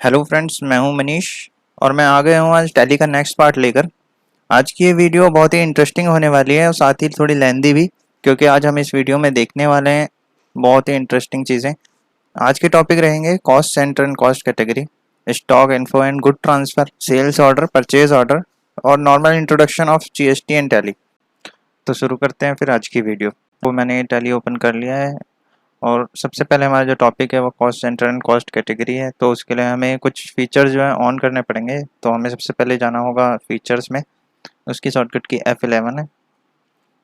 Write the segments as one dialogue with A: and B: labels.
A: Hello friends, मैं हूं मनीष और मैं आ गया हूं आज टैली का नेक्स्ट पार्ट लेकर। आज की ये वीडियो बहुत ही इंटरेस्टिंग होने वाली है और साथ ही थोड़ी लेंदी भी, क्योंकि आज हम इस वीडियो में देखने वाले हैं बहुत ही इंटरेस्टिंग चीज़ें। आज के टॉपिक रहेंगे cost centre and cost category, stock info and good transfer, sales order, purchase order और normal introduction of GST and Tally. तो शुरू करते हैं फिर आज की वीडियो। तो मैंने टैली ओपन कर लिया है और सबसे पहले हमारा जो टॉपिक है वो cost centre and cost category है। तो उसके लिए हमें कुछ फीचर्स जो है ऑन करने पड़ेंगे। तो हमें सबसे पहले जाना होगा फीचर्स में, उसकी शॉर्टकट की F11 है।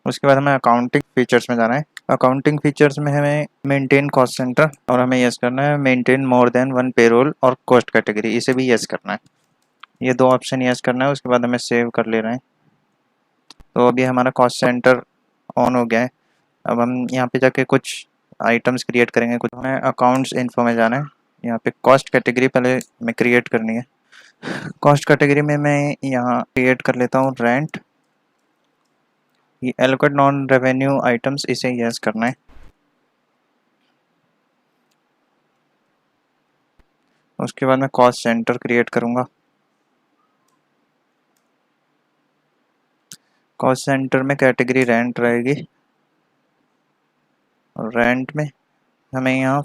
A: उसके बाद हमें अकाउंटिंग फीचर्स में जाना है। अकाउंटिंग फीचर्स में हमें मेंटेन कॉस्ट सेंटर और हमें यस करना है maintain more than one payroll और कॉस्ट कैटेगरी, इसे भी यस करना है। ये दो ऑप्शन यस करना है, उसके बाद हमें सेव कर ले रहे हैं। तो अभी हमारा कॉस्ट सेंटर ऑन हो गया है। अब हम यहाँ पे जाके कुछ आइटम्स क्रिएट करेंगे। कुछ हमें अकाउंट्स इन्फो में जाना है। यहाँ पे कॉस्ट कैटेगरी पहले मैं क्रिएट करनी है। कॉस्ट कैटेगरी में मैं यहाँ क्रिएट कर लेता हूँ रेंट। ये एलोकेट नॉन रेवेन्यू आइटम्स, इसे यस करना है। उसके बाद मैं कॉस्ट सेंटर क्रिएट करूँगा। कॉस्ट सेंटर में कैटेगरी रेंट रहेगी और रेंट में हमें यहाँ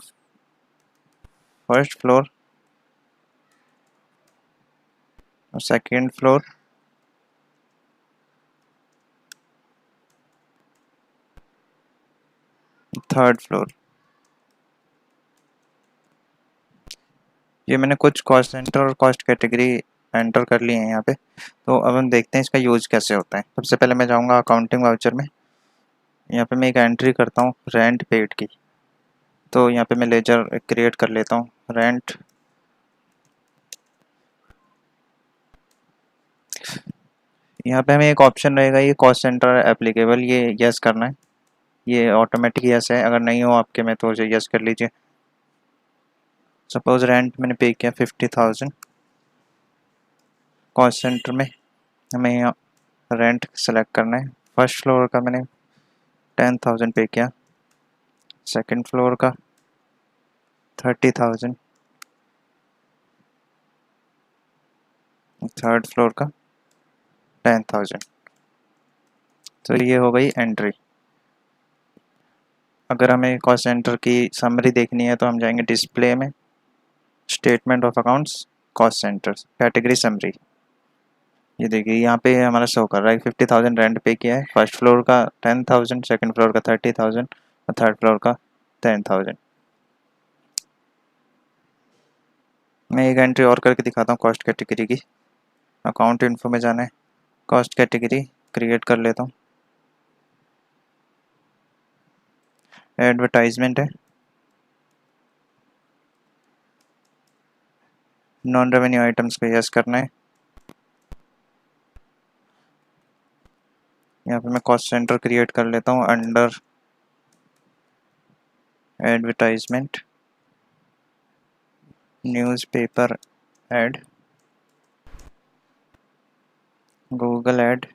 A: फर्स्ट फ्लोर और सेकेंड फ्लोर, थर्ड फ्लोर, ये मैंने कुछ कॉस्ट सेंटर और कॉस्ट कैटेगरी एंटर कर लिए हैं यहाँ पे। तो अब हम देखते हैं इसका यूज़ कैसे होता है। सबसे पहले मैं जाऊँगा अकाउंटिंग वाउचर में। यहाँ पे मैं एक एंट्री करता हूँ रेंट पेड की। तो यहाँ पे मैं लेजर क्रिएट कर लेता हूँ रेंट। यहाँ पे हमें एक ऑप्शन रहेगा ये कॉस्ट सेंटर एप्लीकेबल, ये यस करना है। ये ऑटोमेटिक यस है, अगर नहीं हो आपके में तो उसे यस कर लीजिए। सपोज रेंट मैंने पे किया 50,000। कॉस्ट सेंटर में हमें यहाँ रेंट सेलेक्ट करना है। फर्स्ट फ्लोर का मैंने 10,000 पे किया, सेकंड फ्लोर का 30,000, थर्ड फ्लोर का 10,000। तो ये हो गई एंट्री। अगर हमें कॉस्ट सेंटर की समरी देखनी है तो हम जाएंगे डिस्प्ले में, statement of accounts, cost centres, category summary. ये देखिए यहाँ पे हमारा शो कर रहा है 50,000 रेंट पे किया है। फर्स्ट फ्लोर का 10,000, सेकंड फ्लोर का 30,000 और थर्ड फ्लोर का 10,000। मैं एक एंट्री और करके दिखाता हूँ कॉस्ट कैटेगरी की। अकाउंट इन्फो में जाना है, कॉस्ट कैटेगरी क्रिएट कर लेता हूँ। एडवर्टाइजमेंट है, नॉन रेवेन्यू आइटम्स पे यस करना है। यहाँ पे मैं कॉस्ट सेंटर क्रिएट कर लेता हूँ under advertisement, newspaper ad, Google ad,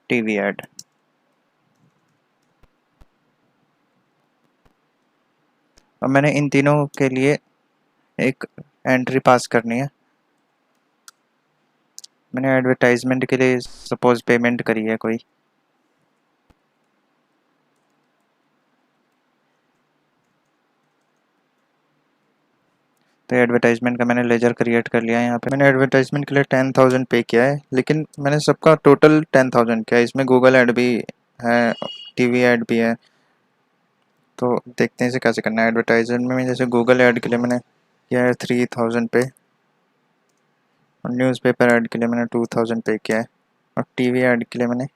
A: TV ad. और मैंने इन तीनों के लिए एक एंट्री पास करनी है। मैंने एडवर्टाइजमेंट के लिए सपोज पेमेंट करी है कोई, तो एडवर्टाइजमेंट का मैंने लेजर क्रिएट कर लिया है। यहाँ पे मैंने एडवर्टाइजमेंट के लिए 10,000 पे किया है, लेकिन मैंने सबका टोटल 10,000 किया है। इसमें गूगल ऐड भी है, टीवी ऐड भी है। तो देखते हैं इसे कैसे करना है। एडवर्टाइजमेंट में जैसे गूगल ऐड के लिए मैंने किया है 3,000 पे, और न्यूज़पेपर ऐड के लिए मैंने 2,000 पे किया है, और टीवी ऐड के लिए मैंने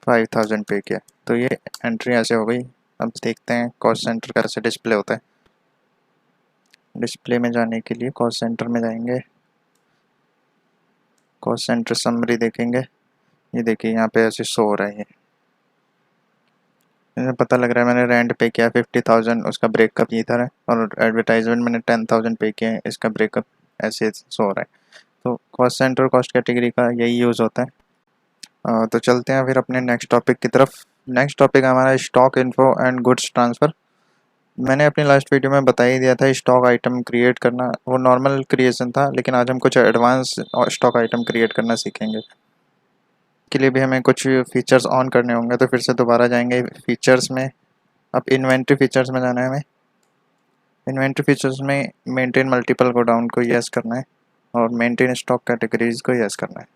A: 5,000 पे किया। तो ये एंट्री ऐसे हो गई। अब देखते हैं कॉस्ट सेंटर कैसे डिस्प्ले होता है। डिस्प्ले में जाने के लिए कॉस्ट सेंटर में जाएंगे, कॉस्ट सेंटर समरी देखेंगे। ये देखिए यहाँ पे ऐसे शो हो रहा है। मुझे पता लग रहा है मैंने रेंट पे किया 50,000, उसका ब्रेकअप इधर है, और एडवर्टाइजमेंट मैंने 10,000 पे किया है, इसका ब्रेकअप ऐसे शो हो रहा है। तो कॉस्ट सेंटर कॉस्ट कैटेगरी का यही यूज़ होता है। तो चलते हैं फिर अपने नेक्स्ट टॉपिक की तरफ। नेक्स्ट टॉपिक हमारा stock info and goods transfer. मैंने अपनी लास्ट वीडियो में बता ही दिया था स्टॉक आइटम क्रिएट करना, वो नॉर्मल क्रिएशन था, लेकिन आज हम कुछ एडवांस स्टॉक आइटम क्रिएट करना सीखेंगे। के लिए भी हमें कुछ फीचर्स ऑन करने होंगे, तो फिर से दोबारा जाएंगे फीचर्स में। अब इन्वेंट्री फीचर्स में जाना है हमें। इन्वेंट्री फीचर्स में मेंटेन मल्टीपल गोडाउन को यस करना है और मेंटेन स्टॉक कैटेगरीज को यस करना है।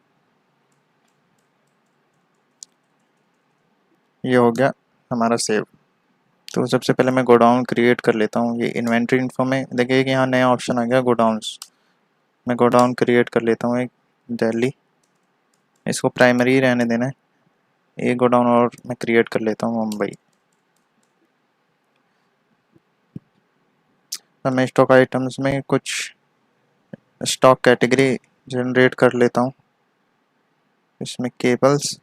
A: ये हो गया हमारा सेव। तो सबसे पहले मैं गोडाउन क्रिएट कर लेता हूँ। ये इन्वेंट्री इन्फो में देखिए कि यहाँ नया ऑप्शन आ गया गोडाउन्स। मैं गोडाउन क्रिएट कर लेता हूँ एक दिल्ली, इसको प्राइमरी रहने देना है। एक गोडाउन और मैं क्रिएट कर लेता हूँ मुंबई। तो मैं स्टॉक आइटम्स में कुछ स्टॉक कैटेगरी जनरेट कर लेता हूँ। इसमें केबल्स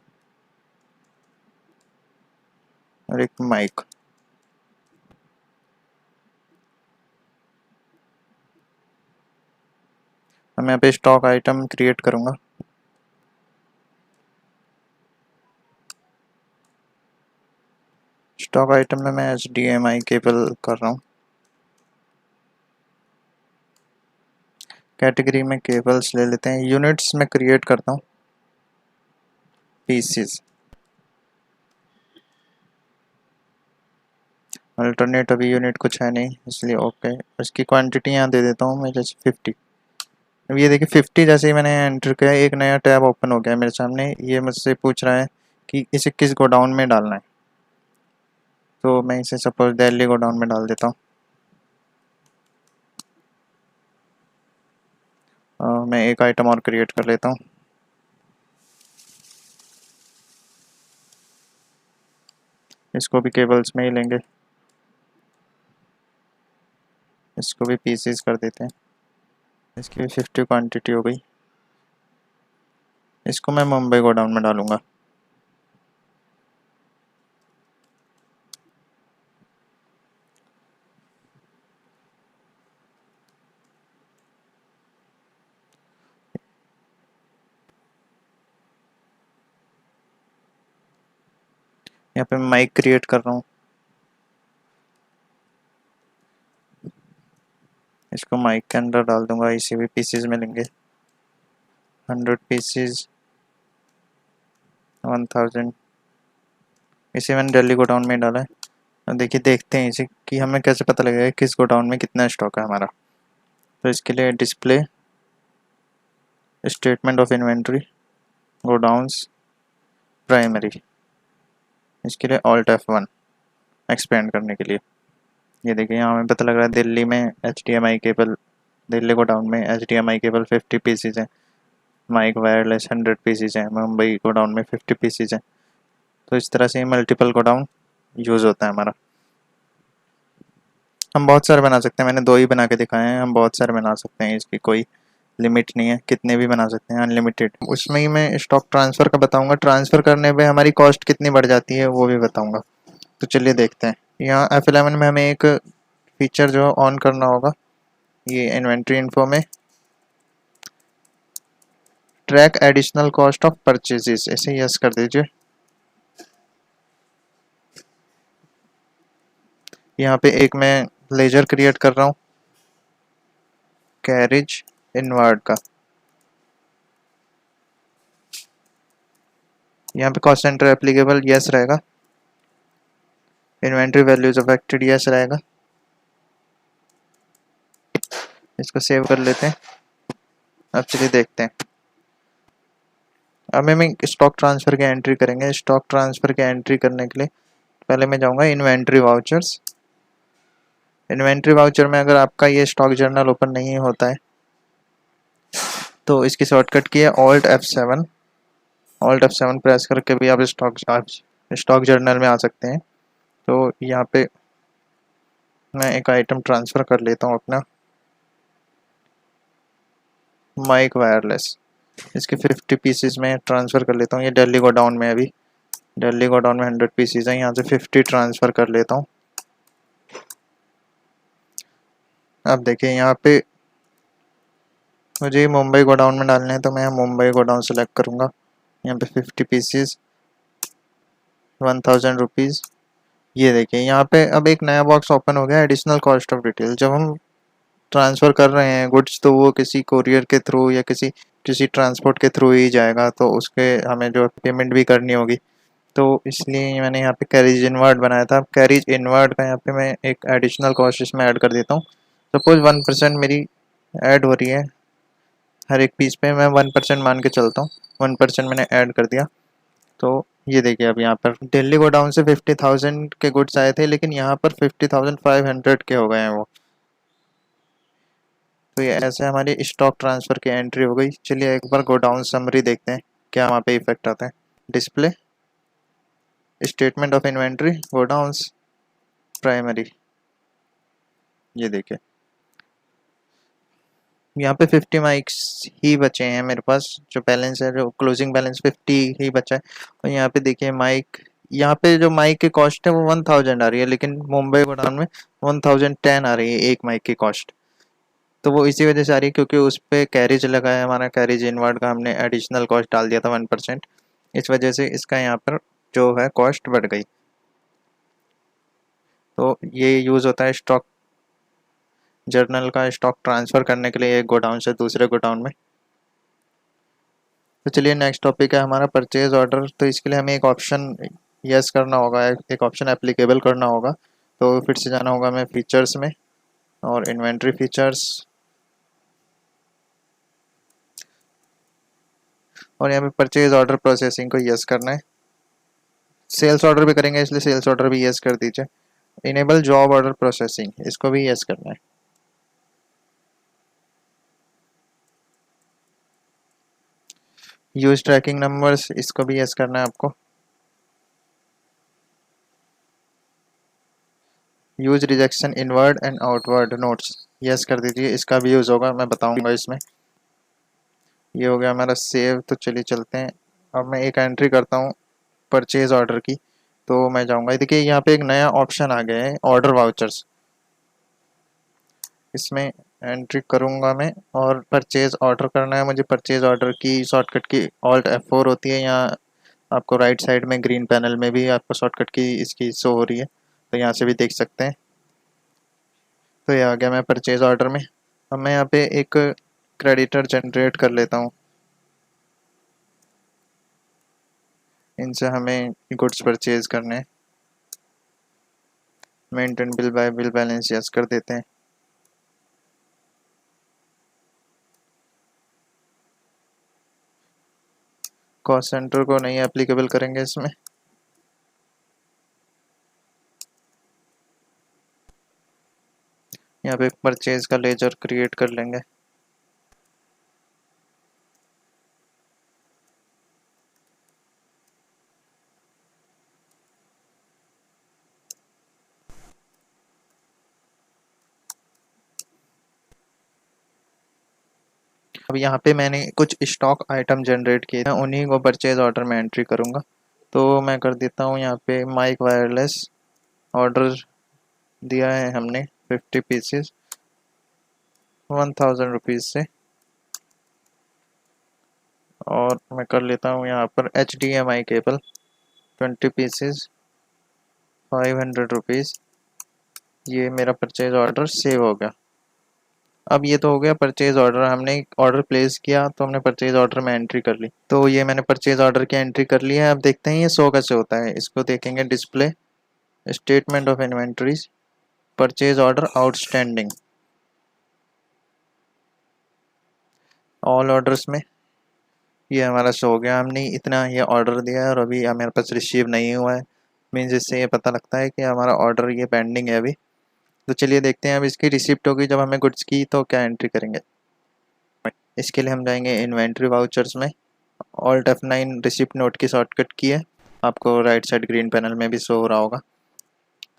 A: और एक माइक। मैं यहाँ पे स्टॉक आइटम क्रिएट करूँगा। स्टॉक आइटम में मैं HDMI केबल कर रहा हूँ। कैटेगरी में केबल्स ले लेते हैं। यूनिट्स में क्रिएट करता हूँ पीसीज। अल्टरनेट अभी यूनिट कुछ है नहीं, इसलिए ओके। इसकी क्वांटिटी यहाँ दे देता हूँ मैं, जैसे 50। अब ये देखिए 50 जैसे ही मैंने एंटर किया एक नया टैब ओपन हो गया मेरे सामने। ये मुझसे पूछ रहा है कि इसे किस गोडाउन में डालना है। तो मैं इसे सपोज दिल्ली गोडाउन में डाल देता हूँ। मैं एक आइटम और क्रिएट कर लेता हूँ। इसको भी केबल्स में ही लेंगे, इसको भी पीसीज कर देते हैं। इसकी भी 50 क्वांटिटी हो गई। इसको मैं मुंबई गोडाउन में डालूंगा। यहाँ पे माइक क्रिएट कर रहा हूँ। इसको माइक के अंदर डाल दूंगा। इसे भी पीसीज में लेंगे। 100 पीसीज 1000। इसे मैंने दिल्ली गोडाउन में डाला है। अब देखिए देखते हैं इसे कि हमें कैसे पता लगेगा किस गोडाउन में कितना स्टॉक है हमारा। तो इसके लिए display statement of inventory godowns primary. इसके लिए Alt F1 एक्सपेंड करने के लिए। ये देखिए यहाँ हमें पता लग रहा है दिल्ली में HDMI केबल, दिल्ली गोडाउन में HDMI केबल 50 पीसीज हैं। माइक वायरलेस 100 पीसीज हैं। मुंबई गोडाउन में 50 पीसीज हैं। तो इस तरह से मल्टीपल गोडाउन यूज़ होता है हमारा। हम बहुत सारे बना सकते हैं। मैंने 2 ही बना के दिखाए हैं, हम बहुत सारे बना सकते हैं। इसकी कोई लिमिट नहीं है, कितने भी बना सकते हैं, अनलिमिटेड। उसमें ही मैं स्टॉक ट्रांसफ़र का बताऊंगा। ट्रांसफ़र करने पे हमारी कॉस्ट कितनी बढ़ जाती है वो भी बताऊंगा। तो चलिए देखते हैं। यहाँ F11 में हमें एक फीचर जो ऑन करना होगा। ये इन्वेंट्री इन्फो में track additional cost of purchases, ऐसे यस कर दीजिए। यहाँ पे एक मैं लेजर क्रिएट कर रहा हूँ कैरेज इनवर्ड का। यहाँ पे कॉस्ट सेंटर एप्लीकेबल यस रहेगा। इन्वेंट्री वैल्यूज अफेक्टेड यस रहेगा। इसको सेव कर लेते हैं। अब चलिए देखते हैं। अब हम स्टॉक ट्रांसफ़र की एंट्री करेंगे। स्टॉक ट्रांसफ़र की एंट्री करने के लिए पहले मैं जाऊँगा इन्वेंट्री वाउचर्स। इन्वेंट्री वाउचर में अगर आपका ये स्टॉक जर्नल ओपन नहीं होता है तो इसकी शॉर्टकट की है Alt F7। Alt F7 press करके भी आप स्टॉक जर्नल में आ सकते हैं। तो यहाँ पे मैं एक आइटम ट्रांसफ़र कर लेता हूँ अपना माइक वायरलेस। इसके 50 पीसीज में ट्रांसफ़र कर लेता हूँ। ये दिल्ली गोडाउन में अभी दिल्ली गोडाउन में 100 पीसीज हैं। यहाँ से 50 ट्रांसफ़र कर लेता हूँ। अब देखिए यहाँ पे मुझे मुंबई गोडाउन में डालने हैं, तो मैं मुंबई गोडाउन सेलेक्ट करूँगा। यहाँ पे 50 पीसीज 1000 रुपीज़ ये देखिए यहाँ पे अब एक नया बॉक्स ओपन हो गया, एडिशनल कॉस्ट ऑफ डिटेल। जब हम ट्रांसफ़र कर रहे हैं गुड्स तो वो किसी कोरियर के थ्रू या किसी किसी ट्रांसपोर्ट के थ्रू ही जाएगा, तो उसके हमें जो पेमेंट भी करनी होगी। तो इसलिए मैंने यहाँ पे कैरिज इनवर्ड बनाया था। अब कैरिज इनवर्ड का यहाँ पे मैं एक एडिशनल कॉस्ट इसमें ऐड कर देता हूँ। सपोज 1% मेरी ऐड हो रही है हर एक पीस पे, मैं 1% मान के चलता हूँ। 1% मैंने ऐड कर दिया। तो ये देखिए अब यहाँ पर दिल्ली गोडाउन से 50,000 के गुड्स आए थे, लेकिन यहाँ पर 50,500 के हो गए हैं वो। तो ये ऐसे हमारी स्टॉक ट्रांसफ़र की एंट्री हो गई। चलिए एक बार गोडाउन समरी देखते हैं क्या वहाँ पे इफेक्ट आता है। Display, statement of inventory, godowns, primary. ये देखिए यहाँ पे 50 माइक्स ही बचे हैं मेरे पास। जो बैलेंस है, जो क्लोजिंग बैलेंस 50 ही बचा है। और यहाँ पे देखिए माइक, यहाँ पे जो माइक की कॉस्ट है वो 1000 आ रही है, लेकिन मुंबई गोडाउन में 1010 आ रही है एक माइक की कॉस्ट। तो वो इसी वजह से आ रही है क्योंकि उस पर कैरिज लगा है हमारा, कैरिज इनवर्ड का हमने एडिशनल कॉस्ट डाल दिया था 1%। इस वजह से इसका यहाँ पर जो है कॉस्ट बढ़ गई। तो ये यूज़ होता है स्टॉक जर्नल का स्टॉक ट्रांसफ़र करने के लिए एक गोडाउन से दूसरे गोडाउन में। तो चलिए नेक्स्ट टॉपिक है हमारा परचेज ऑर्डर। तो इसके लिए हमें एक ऑप्शन यस करना होगा, एक ऑप्शन एप्लीकेबल करना होगा। तो फिर से जाना होगा हमें फीचर्स में और इन्वेंट्री फीचर्स, और यहाँ पे परचेज ऑर्डर प्रोसेसिंग को यस करना है। सेल्स ऑर्डर भी करेंगे इसलिए सेल्स ऑर्डर भी यस कर दीजिए। इनेबल जॉब ऑर्डर प्रोसेसिंग, इसको भी यस करना है। यूज ट्रैकिंग नंबर्स, इसको भी यस करना है आपको। Use rejection inward and outward notes, yes कर दीजिए। इसका भी यूज़ होगा, मैं बताऊंगा इसमें। ये हो गया हमारा सेव। तो चलिए चलते हैं। अब मैं एक एंट्री करता हूँ परचेज ऑर्डर की। तो मैं जाऊँगा, देखिए यहाँ पे एक नया ऑप्शन आ गया है ऑर्डर वाउचर्स। इसमें एंट्री करूँगा मैं और परचेज ऑर्डर करना है मुझे। परचेज ऑर्डर की शॉर्टकट की ऑल्ट F4 होती है। यहाँ आपको राइट साइड में ग्रीन पैनल में भी आपको शॉर्टकट की इसकी शो हो रही है, तो यहाँ से भी देख सकते हैं। तो ये आ गया मैं परचेज ऑर्डर में। अब मैं यहाँ पे एक क्रेडिटर जनरेट कर लेता हूँ। इनसे हमें गुड्स परचेज करने हैं। Maintain bill bye bill balance yes कर देते हैं। कॉस्ट सेंटर को नहीं एप्लीकेबल करेंगे इसमें। यहाँ पे परचेज का लेजर क्रिएट कर लेंगे। अब यहाँ पे मैंने कुछ स्टॉक आइटम जनरेट किए थे, उन्हीं को परचेज ऑर्डर में एंट्री करूँगा। तो मैं कर देता हूँ यहाँ पे माइक वायरलेस ऑर्डर दिया है हमने 50 पीसेस 1000 रुपीज़ से। और मैं कर लेता हूँ यहाँ पर HDMI केबल 20 पीसेस 500 रुपीज़। ये मेरा परचेज ऑर्डर सेव हो गया। अब ये तो हो गया परचेज ऑर्डर, हमने ऑर्डर प्लेस किया तो हमने परचेज ऑर्डर में एंट्री कर ली। तो ये मैंने परचेज ऑर्डर की एंट्री कर ली है। अब देखते हैं ये शो कैसे होता है। इसको देखेंगे display, statement of inventories, purchase order outstanding, all orders में ये हमारा शो हो गया। हमने इतना ये ऑर्डर दिया है और अभी मेरे पास रिसीव नहीं हुआ है। मीन्स इससे ये पता लगता है कि हमारा ऑर्डर ये पेंडिंग है अभी। तो चलिए देखते हैं अब इसकी रिसिप्ट होगी जब हमें गुड्स की तो क्या एंट्री करेंगे। इसके लिए हम जाएंगे इन्वेंट्री वाउचर्स में। ऑल्ट F9 रिसिप्ट नोट की शॉर्टकट की है, आपको राइट साइड ग्रीन पैनल में भी शो हो रहा होगा।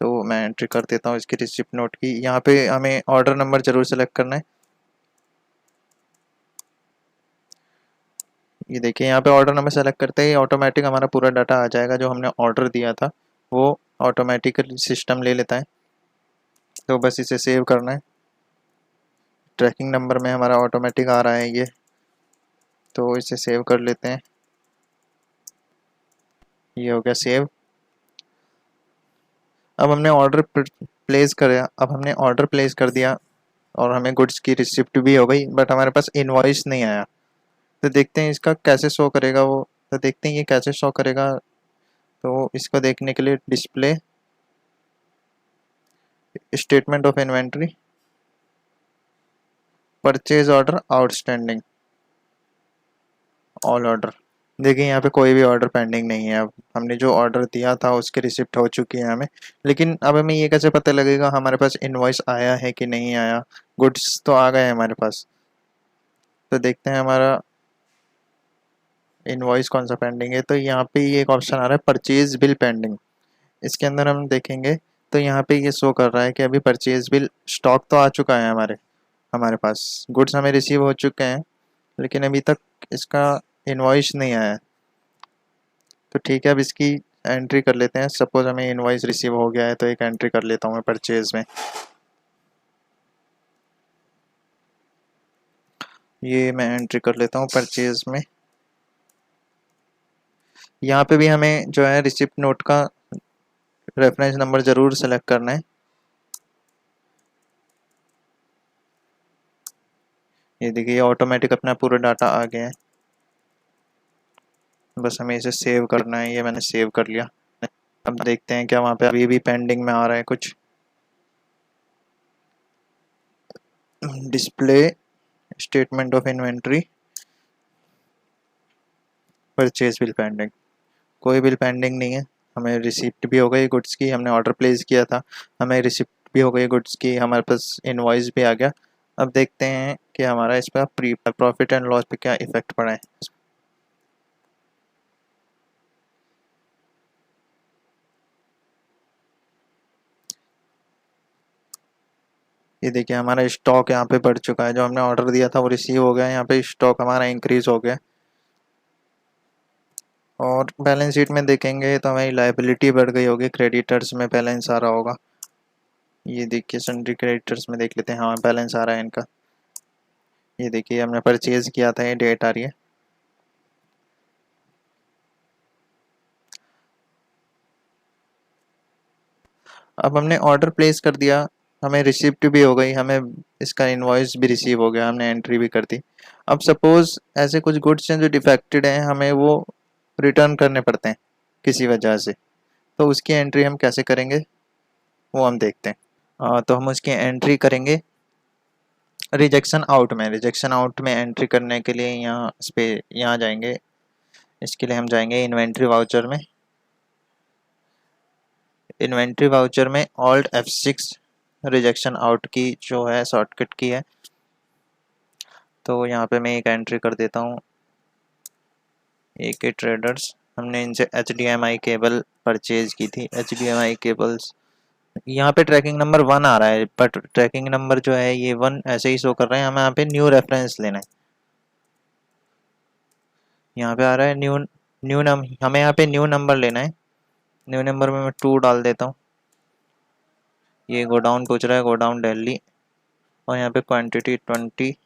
A: तो मैं एंट्री कर देता हूँ इसकी रिसिप्ट नोट की। यहाँ पे हमें ऑर्डर नंबर ज़रूर सेलेक्ट करना है। ये देखिए यहाँ पे ऑर्डर नंबर सेलेक्ट करते ही ऑटोमेटिक हमारा पूरा डाटा आ जाएगा। जो हमने ऑर्डर दिया था वो ऑटोमेटिकली सिस्टम ले लेता है। तो बस इसे सेव करना है। ट्रैकिंग नंबर में हमारा ऑटोमेटिक आ रहा है ये, तो इसे सेव कर लेते हैं। ये हो गया सेव। अब हमने ऑर्डर प्लेस कर दिया और हमें गुड्स की रिसिप्ट भी हो गई, बट हमारे पास इनवॉइस नहीं आया। तो देखते हैं इसका कैसे शो करेगा वो। तो देखते हैं ये कैसे शो करेगा। तो इसको देखने के लिए display, statement of inventory, purchase order, outstanding, all order. देखिए यहाँ पे कोई भी ऑर्डर पेंडिंग नहीं है। अब हमने जो ऑर्डर दिया था उसकी रिसिप्ट हो चुकी है हमें, लेकिन अब हमें ये कैसे पता लगेगा हमारे पास इनवॉइस आया है कि नहीं आया। गुड्स तो आ गए हमारे पास। तो देखते हैं हमारा इनवॉइस कौन सा पेंडिंग है। तो यहाँ पे ये एक ऑप्शन आ रहा है परचेज बिल पेंडिंग। इसके अंदर हम देखेंगे तो यहाँ पे ये शो कर रहा है कि अभी परचेज बिल स्टॉक तो आ चुका है हमारे पास, गुड्स हमें रिसीव हो चुके हैं, लेकिन अभी तक इसका इनवॉइस नहीं आया। तो ठीक है, अब इसकी एंट्री कर लेते हैं। सपोज हमें इनवॉइस रिसीव हो गया है तो एक एंट्री कर लेता हूँ मैं परचेज में। ये मैं एंट्री कर लेता हूँ परचेज में। यहाँ पे भी हमें जो है रिसिप्ट नोट का रेफरेंस नंबर ज़रूर सेलेक्ट करना है। ये देखिए ऑटोमेटिक अपना पूरा डाटा आ गया है, बस हमें इसे सेव करना है। ये मैंने सेव कर लिया। अब देखते हैं क्या वहाँ पे अभी भी पेंडिंग में आ रहा है कुछ। Display, statement of inventory, purchase bill pending. कोई बिल पेंडिंग नहीं है। हमें रिसिप्ट भी हो गई गुड्स की, हमने ऑर्डर प्लेस किया था, हमें रिसिप्ट भी हो गई गुड्स की, हमारे पास इनवॉइस भी आ गया। अब देखते हैं कि हमारा इस पर प्रॉफिट एंड लॉस पे क्या इफेक्ट पड़ा है। ये देखिए हमारा स्टॉक यहाँ पे बढ़ चुका है। जो हमने ऑर्डर दिया था वो रिसीव हो गया है। यहाँ पे स्टॉक हमारा इंक्रीज हो गया। और बैलेंस शीट में देखेंगे तो हमारी लायबिलिटी बढ़ गई होगी, क्रेडिटर्स में बैलेंस आ रहा होगा। ये देखिए सन्ड्री क्रेडिटर्स में देख लेते हैं, हाँ बैलेंस आ रहा है इनका। ये देखिए हमने परचेज किया था, ये डेट आ रही है। अब हमने ऑर्डर प्लेस कर दिया, हमें रिसिप्ट भी हो गई, हमें इसका इनवॉइस भी रिसीव हो गया, हमने एंट्री भी कर दी। अब सपोज ऐसे कुछ गुड्स हैं जो डिफेक्टेड हैं, हमें वो रिटर्न करने पड़ते हैं किसी वजह से। तो उसकी एंट्री हम कैसे करेंगे वो हम देखते हैं। तो हम उसकी एंट्री करेंगे रिजेक्शन आउट में एंट्री करने के लिए यहाँ जाएंगे। इसके लिए हम जाएंगे इन्वेंट्री वाउचर में ऑल्ट F6 रिजेक्शन आउट की जो है शॉर्टकट की है। तो यहाँ पे मैं एक एंट्री कर देता हूँ, AK ट्रेडर्स। हमने इनसे HDMI केबल परचेज की थी, HDMI केबल्स। यहाँ पे ट्रैकिंग नंबर 1 आ रहा है, बट ट्रैकिंग नंबर जो है ये 1 ऐसे ही शो कर रहे हैं। हमें यहाँ पे न्यू रेफरेंस लेना है। यहाँ पे आ रहा है हमें यहाँ पे न्यू नंबर लेना है। न्यू नंबर में मैं 2 डाल देता हूँ। ये गोडाउन पूछ रहा है, गोडाउन दिल्ली, और यहाँ पे क्वांटिटी 20,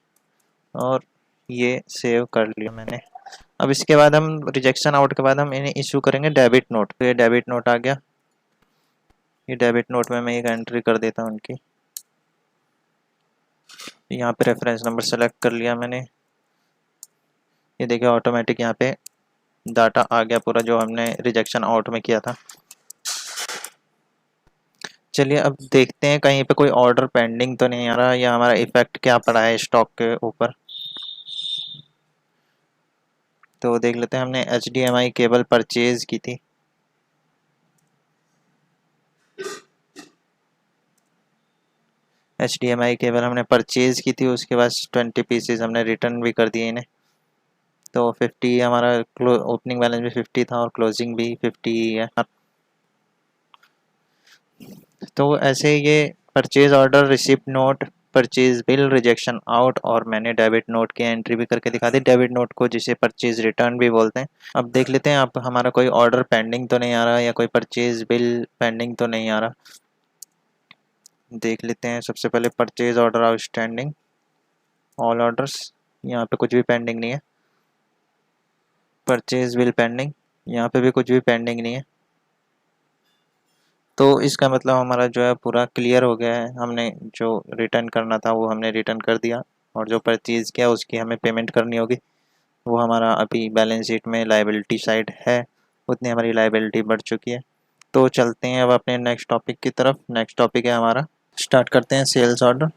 A: और ये सेव कर लिया मैंने। अब इसके बाद हम रिजेक्शन आउट के बाद हम इन्हें इशू करेंगे डेबिट नोट। तो ये डेबिट नोट आ गया। ये डेबिट नोट में मैं एक एंट्री कर देता हूँ उनकी। यहाँ पे रेफरेंस नंबर सेलेक्ट कर लिया मैंने। ये देखिए ऑटोमेटिक यहाँ पे डाटा आ गया पूरा जो हमने रिजेक्शन आउट में किया था। चलिए अब देखते हैं कहीं पे कोई ऑर्डर पेंडिंग तो नहीं आ रहा, या हमारा इफेक्ट क्या पड़ा है स्टॉक के ऊपर। तो देख लेते हैं, हमने HDMI केबल परचेज की थी। HDMI केबल हमने परचेज की थी, उसके बाद 20 पीसेज हमने रिटर्न भी कर दिए इन्हें। तो 50 हमारा ओपनिंग बैलेंस भी 50 था और क्लोजिंग भी 50 ही है। तो ऐसे ये purchase order, receipt note, purchase bill, rejection out, और मैंने डेबिट नोट की एंट्री भी करके दिखा दी। डेबिट नोट को जिसे परचेज रिटर्न भी बोलते हैं। अब देख लेते हैं अब हमारा कोई ऑर्डर पेंडिंग तो नहीं आ रहा, या कोई परचेज बिल पेंडिंग तो नहीं आ रहा। देख लेते हैं सबसे पहले purchase order outstanding, all orders. यहाँ पे कुछ भी पेंडिंग नहीं है। परचेज बिल पेंडिंग, यहाँ पे भी कुछ भी पेंडिंग नहीं है। तो इसका मतलब हमारा जो है पूरा क्लियर हो गया है। हमने जो रिटर्न करना था वो हमने रिटर्न कर दिया, और जो परचेज़ किया उसकी हमें पेमेंट करनी होगी। वो हमारा अभी बैलेंस शीट में लायबिलिटी साइड है, उतनी हमारी लायबिलिटी बढ़ चुकी है। तो चलते हैं अब अपने नेक्स्ट टॉपिक की तरफ। नेक्स्ट टॉपिक है हमारा, स्टार्ट करते हैं सेल्स ऑर्डर।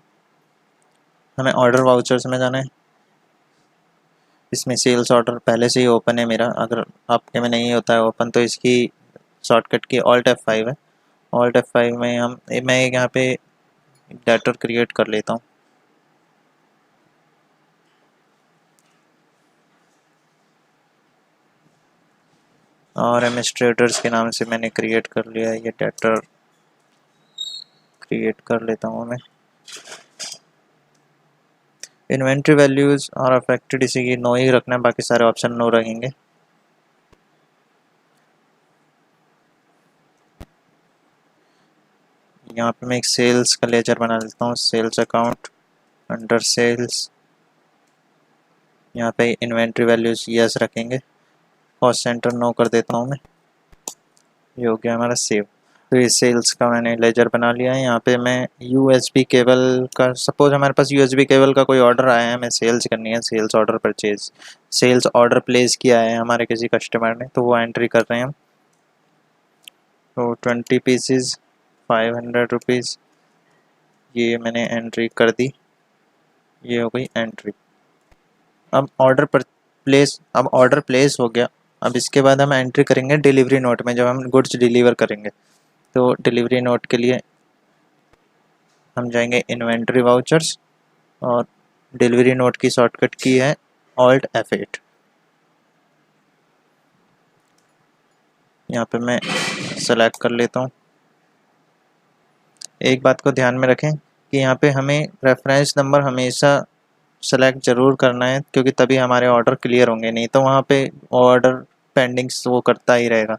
A: हमें ऑर्डर वाउचर्स में जाना है। इसमें सेल्स ऑर्डर पहले से ही ओपन है मेरा, अगर आपके में नहीं होता है ओपन तो इसकी शॉर्टकट की ऑल्ट F5 है। ऑल्ट F5 में मैं यहाँ पे डाटर क्रिएट कर लेता हूँ। और एडमिनिस्ट्रेटर्स के नाम से मैंने क्रिएट कर लिया है, ये डाटर क्रिएट कर लेता हूँ मैं। इन्वेंट्री वैल्यूज़ और अफेक्टेड इसी की नो ही रखना है, बाकी सारे ऑप्शन नो रहेंगे। यहाँ पे मैं एक सेल्स का लेजर बना लेता हूँ, सेल्स अकाउंट अंडर सेल्स। यहाँ पे इन्वेंट्री वैल्यूज़ यस रखेंगे, कॉस्ट सेंटर नो कर देता हूँ मैं। ये हो गया हमारा सेव। तो ये सेल्स का मैंने लेजर बना लिया है। यहाँ पे मैं यूएसबी केबल का, सपोज हमारे पास यूएसबी केबल का कोई ऑर्डर आया है, हमें सेल्स करनी है, sales order purchase, sales order place किया है हमारे किसी कस्टमर ने, तो वो एंट्री कर रहे हैं हम। तो 20 पीसीज 500 रुपीज़, ये मैंने एंट्री कर दी, ये हो गई एंट्री। अब ऑर्डर प्लेस हो गया। अब इसके बाद हम एंट्री करेंगे डिलीवरी नोट में, जब हम गुड्स डिलीवर करेंगे। तो डिलीवरी नोट के लिए हम जाएंगे इन्वेंट्री वाउचर्स, और डिलीवरी नोट की शॉर्टकट की है ऑल्ट F8। यहाँ पे मैं सेलेक्ट कर लेता हूँ। एक बात को ध्यान में रखें कि यहाँ पे हमें रेफरेंस नंबर हमेशा सेलेक्ट ज़रूर करना है, क्योंकि तभी हमारे ऑर्डर क्लियर होंगे, नहीं तो वहाँ पे ऑर्डर पेंडिंग्स वो करता ही रहेगा।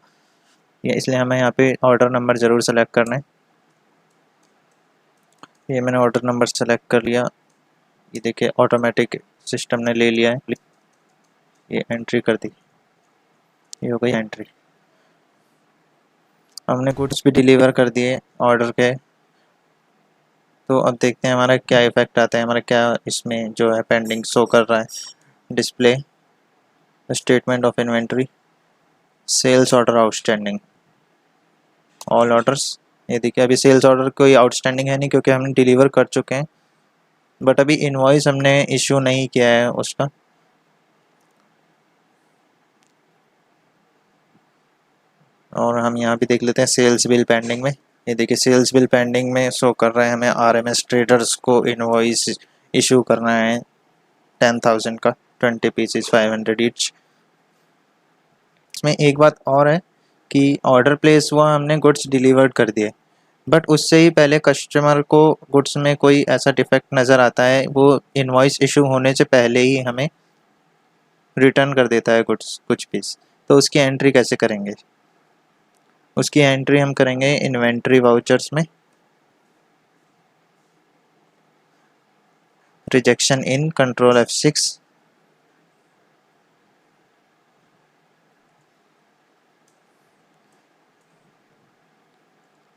A: इसलिए हमें यहाँ पे ऑर्डर नंबर ज़रूर सेलेक्ट करना है। ये मैंने ऑर्डर नंबर सेलेक्ट कर लिया, ये देखिए ऑटोमेटिक सिस्टम ने ले लिया है। ये एंट्री कर दी, ये हो गई एंट्री। हमने गुड्स भी डिलीवर कर दिए ऑर्डर के। तो अब देखते हैं हमारा क्या इफेक्ट आता है, हमारा क्या इसमें जो है पेंडिंग शो कर रहा है। Display statement of inventory, sales order outstanding, all orders. ये देखिए अभी सेल्स ऑर्डर कोई आउटस्टैंडिंग है नहीं, क्योंकि हमने डिलीवर कर चुके हैं, बट अभी इनवॉइस हमने इशू नहीं किया है उसका। और हम यहाँ भी देख लेते हैं सेल्स बिल पेंडिंग में। ये देखिए सेल्स बिल पेंडिंग में शो कर रहे हैं, हमें RMS ट्रेडर्स को इनवॉइस इशू करना है 10,000 का, 20 पीसेस 500 ईच। इसमें एक बात और है कि ऑर्डर प्लेस हुआ, हमने गुड्स डिलीवर्ड कर दिए, बट उससे ही पहले कस्टमर को गुड्स में कोई ऐसा डिफेक्ट नज़र आता है, वो इनवॉइस इशू होने से पहले ही हमें रिटर्न कर देता है गुड्स कुछ पीस। तो उसकी एंट्री कैसे करेंगे? उसकी एंट्री हम करेंगे इन्वेंट्री वाउचर्स में, रिजेक्शन इन कंट्रोल F6।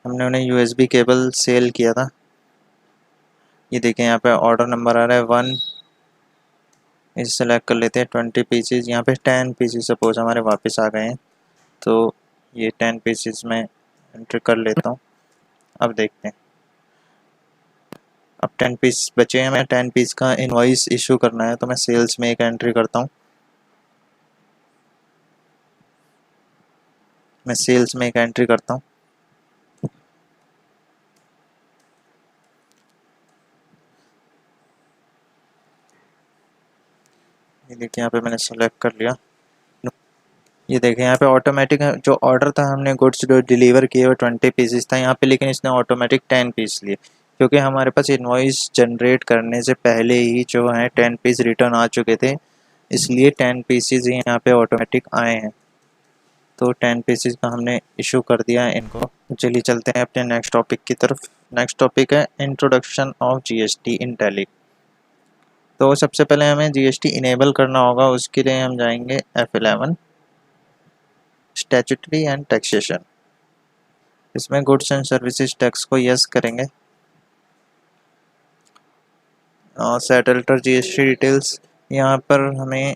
A: हमने उन्हें USB केबल सेल किया था। ये देखें यहाँ पे ऑर्डर नंबर आ रहा है 1, इसे सेलेक्ट कर लेते हैं 20 पीसेस। यहाँ पे 10 पीसेस सपोज हमारे वापस आ गए हैं, तो ये 10 पीसेस में एंट्री कर लेता हूँ। अब देखते हैं, अब 10 पीस बचे हैं, मैं 10 पीस का इनवॉइस इशू करना है, तो मैं सेल्स में एक एंट्री करता हूँ। मैं सेल्स में एक एंट्री करता हूँ। ये देखिए यहाँ पे मैंने सेलेक्ट कर लिया। ये देखें यहाँ पे ऑटोमेटिक जो ऑर्डर था, हमने गुड्स जो डिलीवर किए वो 20 पीसेस था यहाँ पे, लेकिन इसने ऑटोमेटिक 10 पीस लिए, क्योंकि हमारे पास इनवॉइस जनरेट करने से पहले ही जो है 10 पीस रिटर्न आ चुके थे, इसलिए 10 पीसेस ही यहाँ पे ऑटोमेटिक आए हैं। तो 10 पीसेस का हमने इशू कर दिया है इनको। चलिए चलते हैं अपने नेक्स्ट टॉपिक की तरफ। नेक्स्ट टॉपिक है introduction of GST in tally. तो सबसे पहले हमें GST इनेबल करना होगा, उसके लिए हम जाएंगे F11 स्टैट्यूटरी एंड टैक्सेशन। इसमें गुड्स एंड सर्विसेज टैक्स को यस करेंगे। सेटल्टर जीएसटी डिटेल्स, यहाँ पर हमें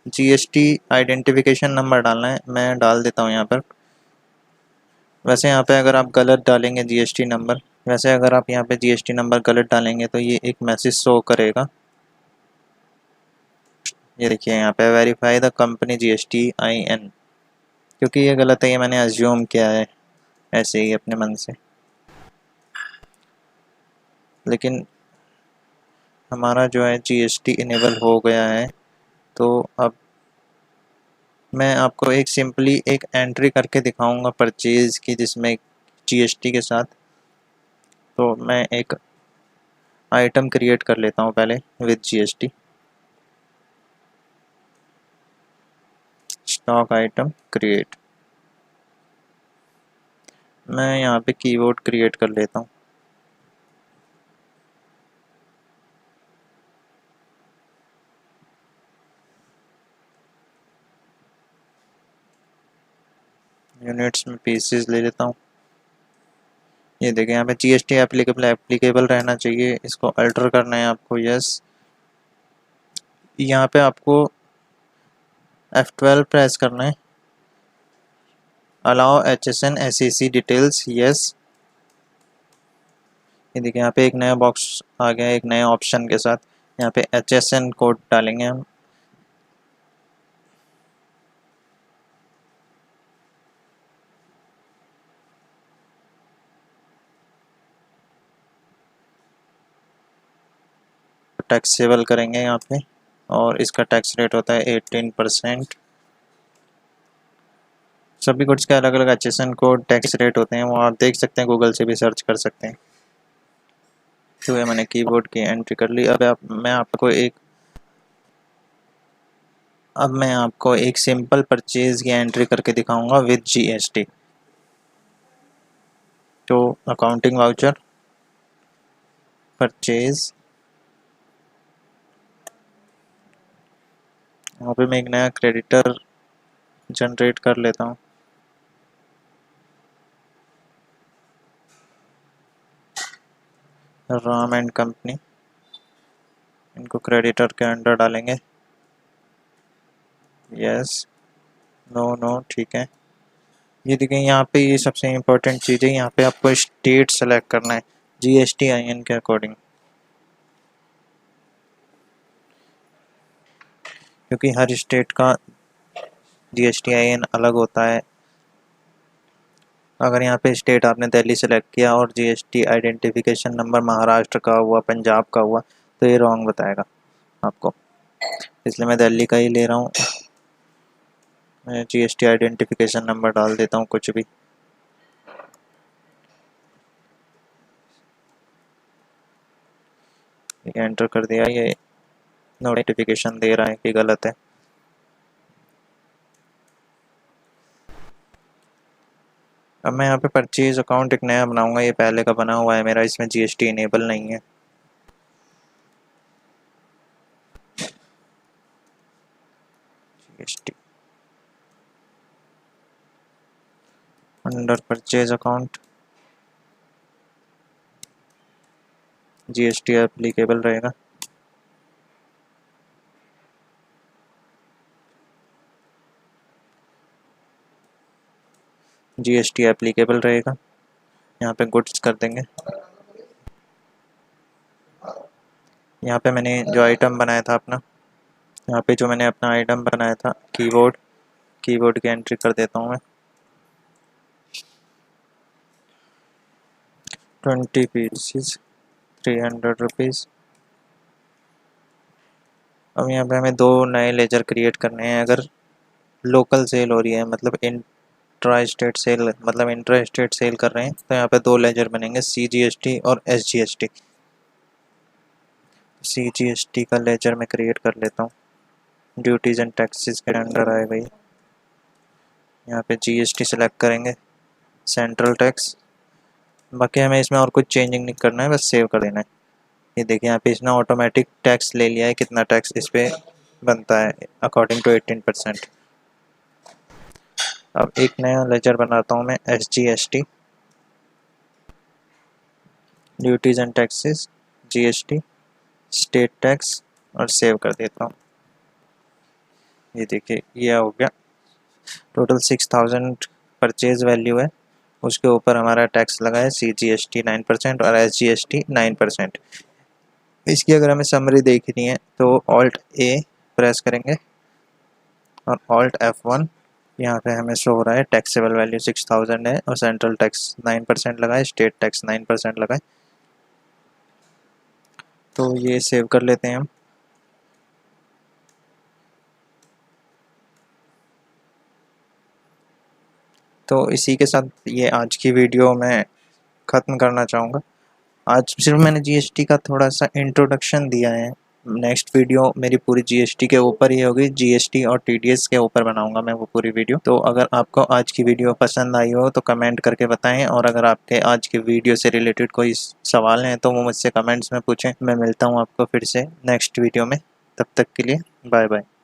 A: जीएसटी आइडेंटिफिकेशन नंबर डालना है, मैं डाल देता हूँ यहाँ पर। वैसे यहाँ पे अगर आप गलत डालेंगे जीएसटी नंबर, वैसे अगर आप यहाँ पे जीएसटी नंबर गलत डालेंगे तो ये एक मैसेज शो करेगा। ये देखिए यहाँ पे verify the company GST IN, क्योंकि ये गलत है, ये मैंने अज्यूम किया है ऐसे ही अपने मन से, लेकिन हमारा जो है जीएसटी इनेबल हो गया है। तो अब मैं आपको एक सिंपली एक एंट्री करके दिखाऊंगा परचेज की, जिसमें जीएसटी के साथ। तो मैं एक आइटम क्रिएट कर लेता हूँ पहले with GST, stock item create. मैं यहाँ पे कीवर्ड क्रिएट कर लेता हूँ। यूनिट्स में पीसेस ले लेता हूँ। ये देखें यहाँ पे जीएसटी एप्लीकेबल रहना चाहिए, इसको अल्टर करना है आपको, यस। यहाँ पे आपको F12 प्रेस करना है, allow HSN SEC details, yes. ये देखिए यहाँ पे एक नया बॉक्स आ गया एक नए ऑप्शन के साथ। यहाँ पे HSN कोड डालेंगे हम। टैक्सेबल करेंगे यहाँ पे, और इसका टैक्स रेट होता है 18%। सभी गुड्स के अलग अलग HSN कोड टैक्स रेट होते हैं, वो आप देख सकते हैं, गूगल से भी सर्च कर सकते हैं। तो ये मैंने कीबोर्ड की एंट्री कर ली। अब मैं आपको एक सिंपल परचेज की एंट्री करके दिखाऊंगा विद जीएसटी। तो अकाउंटिंग वाउचर, परचेज, यहाँ पे मैं एक नया क्रेडिटर जनरेट कर लेता हूँ। राम एंड कंपनी, इनको क्रेडिटर के अंडर डालेंगे, यस, नो नो, ठीक है। ये देखें यहाँ पे ये सबसे इम्पोर्टेंट चीज़ है, यहाँ पे आपको स्टेट सेलेक्ट करना है जीएसटी IN के अकॉर्डिंग, क्योंकि हर स्टेट का जीएसटी IN अलग होता है। अगर यहाँ पे स्टेट आपने दिल्ली सेलेक्ट किया और जीएसटी आइडेंटिफिकेशन नंबर महाराष्ट्र का हुआ, पंजाब का हुआ, तो ये रॉन्ग बताएगा आपको, इसलिए मैं दिल्ली का ही ले रहा हूँ। मैं जीएसटी आइडेंटिफिकेशन नंबर डाल देता हूँ कुछ भी। एंटर कर दिया, ये नोटिफिकेशन दे रहा है कि गलत है। अब मैं यहाँ पे परचेज अकाउंट एक नया बनाऊंगा, ये पहले का बना हुआ है मेरा, इसमें जीएसटी इनेबल नहीं है। GST under purchase account, GST applicable रहेगा। जीएसटी एप्लीकेबल रहेगा, यहाँ पे गुड्स कर देंगे। यहाँ पे मैंने जो आइटम बनाया था अपना, यहाँ पे जो मैंने अपना आइटम बनाया था, कीबोर्ड की एंट्री कर देता हूँ मैं, 20 पीसेस, 300 रुपीज़। अब यहाँ पे हमें दो नए लेजर क्रिएट करने हैं। अगर लोकल सेल हो रही है, मतलब इंट्रा स्टेट सेल कर रहे हैं, तो यहाँ पे दो लेजर बनेंगे, CGST और SGST। CGST का लेजर मैं क्रिएट कर लेता हूँ, ड्यूटीज़ एंड टैक्सेस के अंडर आएगा ये। यहाँ पे GST सेलेक्ट करेंगे, सेंट्रल टैक्स। बाकी हमें इसमें और कुछ चेंजिंग नहीं करना है, बस सेव कर देना है। ये देखिए यहाँ पे इसने ऑटोमेटिक टैक्स ले लिया है, कितना टैक्स इस पे बनता है अकॉर्डिंग टू 18%। अब एक नया लेजर बनाता हूँ मैं, SGST। Duties and taxes, GST, state tax और सेव कर देता हूँ। ये देखिए ये हो गया। टोटल 6000 परचेज वैल्यू है, उसके ऊपर हमारा टैक्स लगा है CGST 9% और SGST 9%। इसकी अगर हमें समरी देखनी है तो ऑल्ट A प्रेस करेंगे और ऑल्ट F1, यहाँ पे हमें शो हो रहा है टैक्सेबल वैल्यू 6000 है और सेंट्रल टैक्स 9% लगा है, स्टेट टैक्स 9% लगा है। तो ये सेव कर लेते हैं हम। तो इसी के साथ ये आज की वीडियो मैं ख़त्म करना चाहूँगा। आज सिर्फ मैंने जीएसटी का थोड़ा सा इंट्रोडक्शन दिया है। नेक्स्ट वीडियो मेरी पूरी जीएसटी के ऊपर ही होगी, जीएसटी और टीडीएस के ऊपर बनाऊंगा मैं वो पूरी वीडियो। तो अगर आपको आज की वीडियो पसंद आई हो तो कमेंट करके बताएं, और अगर आपके आज के वीडियो से रिलेटेड कोई सवाल हैं तो वो मुझसे कमेंट्स में पूछें। मैं मिलता हूँ आपको फिर से नेक्स्ट वीडियो में, तब तक के लिए बाय बाय।